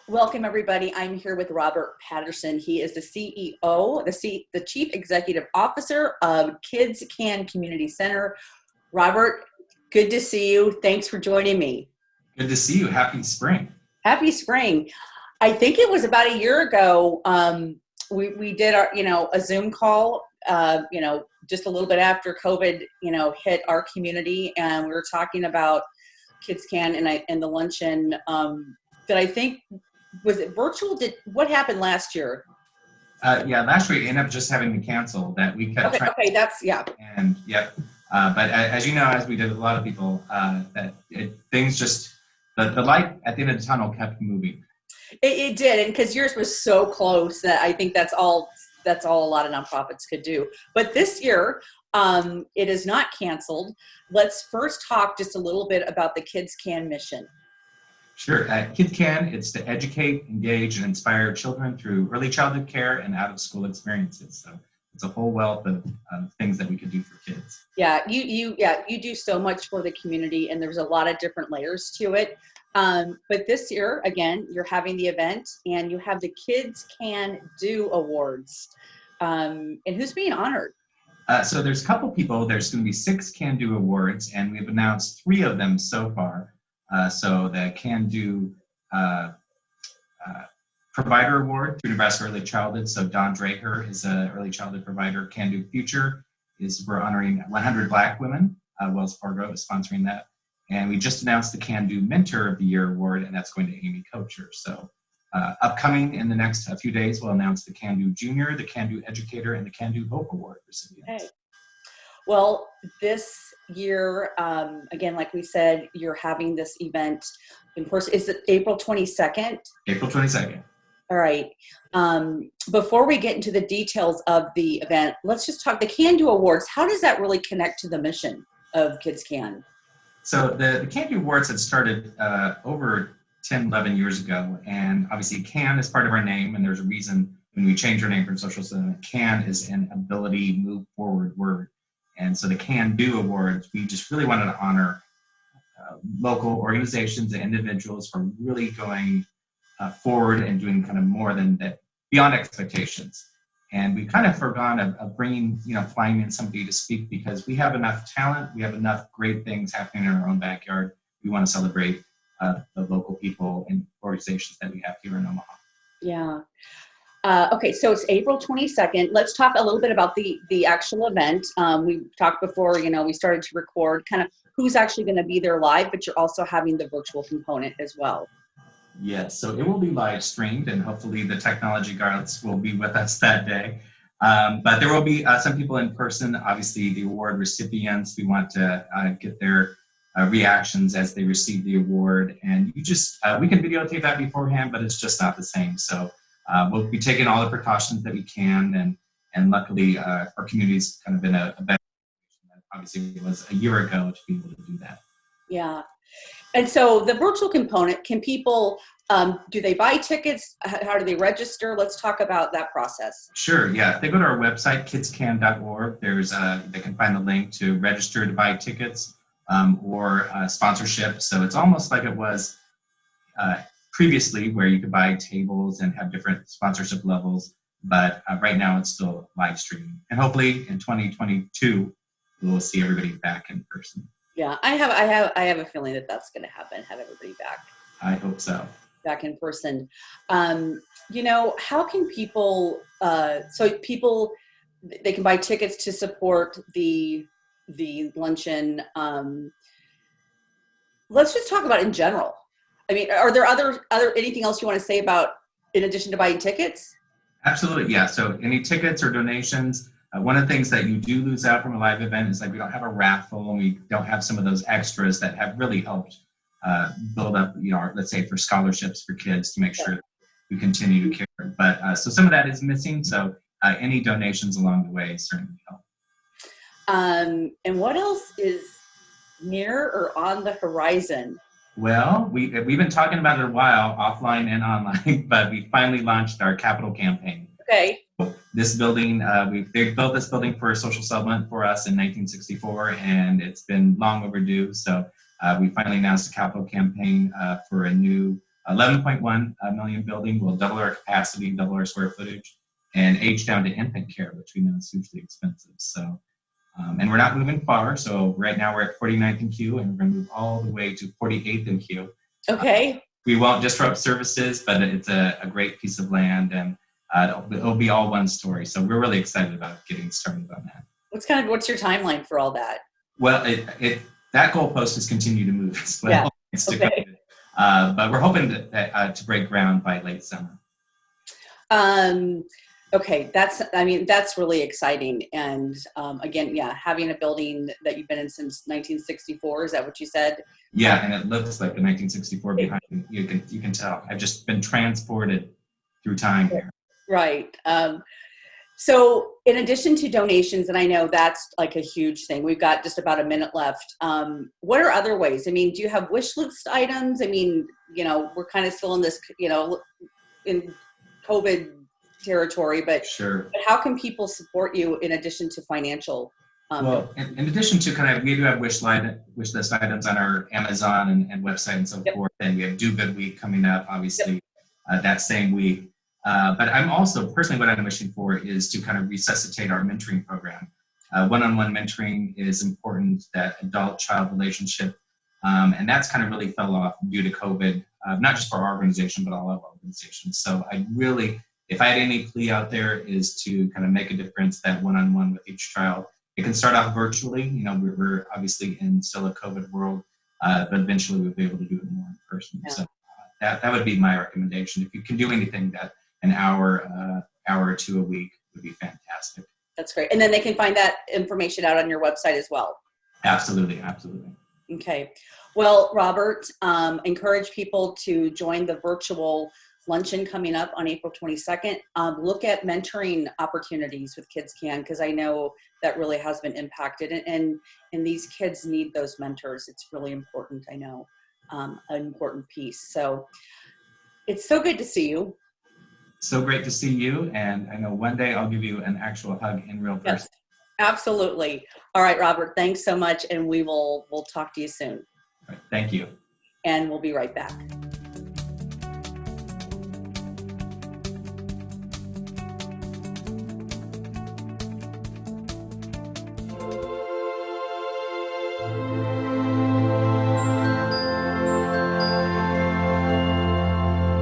Welcome, everybody. I'm here with Robert Patterson. He is the CEO, the Chief Executive Officer of Kids Can Community Center. Robert, good to see you. Thanks for joining me. Good to see you. Happy spring. Happy spring. I think it was about a year ago. We did our, a Zoom call, just a little bit after COVID, hit our community, and we were talking about Kids Can and the luncheon. That I think, was it virtual? What happened last year? Last year we ended up just having to cancel that. We kept trying. Okay, that's, yeah. And yep. But as you know, as we did with a lot of people, things just, the light at the end of the tunnel kept moving. It did, and because yours was so close that I think that's all a lot of nonprofits could do. But this year, it is not canceled. Let's first talk just a little bit about the Kids Can mission. Sure. Kids Can, it's to educate, engage, and inspire children through early childhood care and out-of-school experiences. So it's a whole wealth of things that we could do for kids. Yeah, you do so much for the community, and there's a lot of different layers to it. But this year, again, you're having the event, and you have the Kids Can Do Awards. And who's being honored? So there's a couple people. There's going to be 6 Can Do Awards, and we've announced 3 of them so far. So the Can Do Provider Award through Nebraska Early Childhood. So Don Draher is an early childhood provider. Can Do Future is we're honoring 100 Black women. Wells Fargo is sponsoring that. And we just announced the Can Do Mentor of the Year Award, and that's going to Amy Kocher. So upcoming in the next few days, we'll announce the Can Do Junior, the Can Do Educator, and the Can Do Hope Award recipients. Okay. Well, this year, again, like we said, you're having this event in person. Is it April 22nd? April 22nd. All right. Before we get into the details of the event, let's just talk the Can Do Awards. How does that really connect to the mission of Kids Can? So the Can Do Awards had started over 10, 11 years ago. And obviously Can is part of our name, and there's a reason when we changed our name from social sentiment. Can is an ability, move forward word. And so the Can Do Awards, we just really wanted to honor local organizations and individuals for really going forward and doing kind of more than that, beyond expectations. And we kind of forgot of bringing, flying in somebody to speak, because we have enough talent, we have enough great things happening in our own backyard. We want to celebrate the local people and organizations that we have here in Omaha. Yeah. Okay, so it's April 22nd. Let's talk a little bit about the actual event. We talked before, we started to record kind of who's actually going to be there live, but you're also having the virtual component as well. Yes, so it will be live streamed, and hopefully the technology guards will be with us that day. But there will be some people in person. Obviously, the award recipients, we want to get their reactions as they receive the award. And we can videotape that beforehand, but it's just not the same. So we'll be taking all the precautions that we can, and luckily our community's kind of in a better position than obviously it was a year ago to be able to do that. Yeah. And so the virtual component, can people, do they buy tickets? How do they register? Let's talk about that process. Sure, yeah. If they go to our website, kidscan.org, they can find the link to register to buy tickets or sponsorship. So it's almost like it was previously, where you could buy tables and have different sponsorship levels. But right now it's still live streaming. And hopefully in 2022, we'll see everybody back in person. Yeah, I have a feeling that that's going to happen. Have everybody back. I hope so. Back in person. How can people? They can buy tickets to support the luncheon. Let's just talk about in general. I mean, are there other anything else you want to say about in addition to buying tickets? Absolutely, yeah. So any tickets or donations. One of the things that you do lose out from a live event is we don't have a raffle, and we don't have some of those extras that have really helped build up, let's say for scholarships for kids to make sure we continue to care. But so some of that is missing. So any donations along the way certainly help. And what else is near or on the horizon? Well, we've been talking about it a while, offline and online, but we finally launched our capital campaign. Okay. This building, they built this building for a social settlement for us in 1964, and it's been long overdue. So we finally announced a capital campaign for a new 11.1 million building. We'll double our capacity, double our square footage, and age down to infant care, which we know is hugely expensive. So, and we're not moving far. So right now we're at 49th and Q, and we're going to move all the way to 48th and Q. Okay. We won't disrupt services, but it's a great piece of land, and it'll be all one story. So we're really excited about getting started on that. What's your timeline for all that? Well, that goalpost has continued to move as well. Yeah. Okay. But we're hoping to break ground by late summer. Okay, that's really exciting. And again, yeah, having a building that you've been in since 1964, is that what you said? Yeah, and it looks like the 1964 behind you. You can tell. I've just been transported through time here. Right. So in addition to donations, and I know that's like a huge thing, we've got just about a minute left. What are other ways? I mean, do you have wish list items? I mean, we're kind of still in this, in COVID territory, but sure. But how can people support you in addition to financial? Well, in addition to we do have wish list items on our Amazon and website and so forth. And we have Do Good Week coming up, obviously, that same week. But I'm also, personally, what I'm wishing for is to kind of resuscitate our mentoring program. One-on-one mentoring is important, that adult-child relationship. And that's kind of really fell off due to COVID, not just for our organization, but all of our organizations. So I really, if I had any plea out there, is to kind of make a difference, that one-on-one with each child. It can start off virtually. We're obviously in still a COVID world, but eventually we'll be able to do it more in person. Yeah. So that would be my recommendation. If you can do anything, that an hour or two a week would be fantastic. That's great. And then they can find that information out on your website as well. Absolutely. Okay. Well, Robert, encourage people to join the virtual luncheon coming up on April 22nd. Look at mentoring opportunities with Kids Can, because I know that really has been impacted, and these kids need those mentors. It's really important. I know, an important piece. So it's so good to see you. So great to see you. And I know one day I'll give you an actual hug in real person. Yes, absolutely. All right, Robert, thanks so much. And we'll talk to you soon. All right, thank you. And we'll be right back.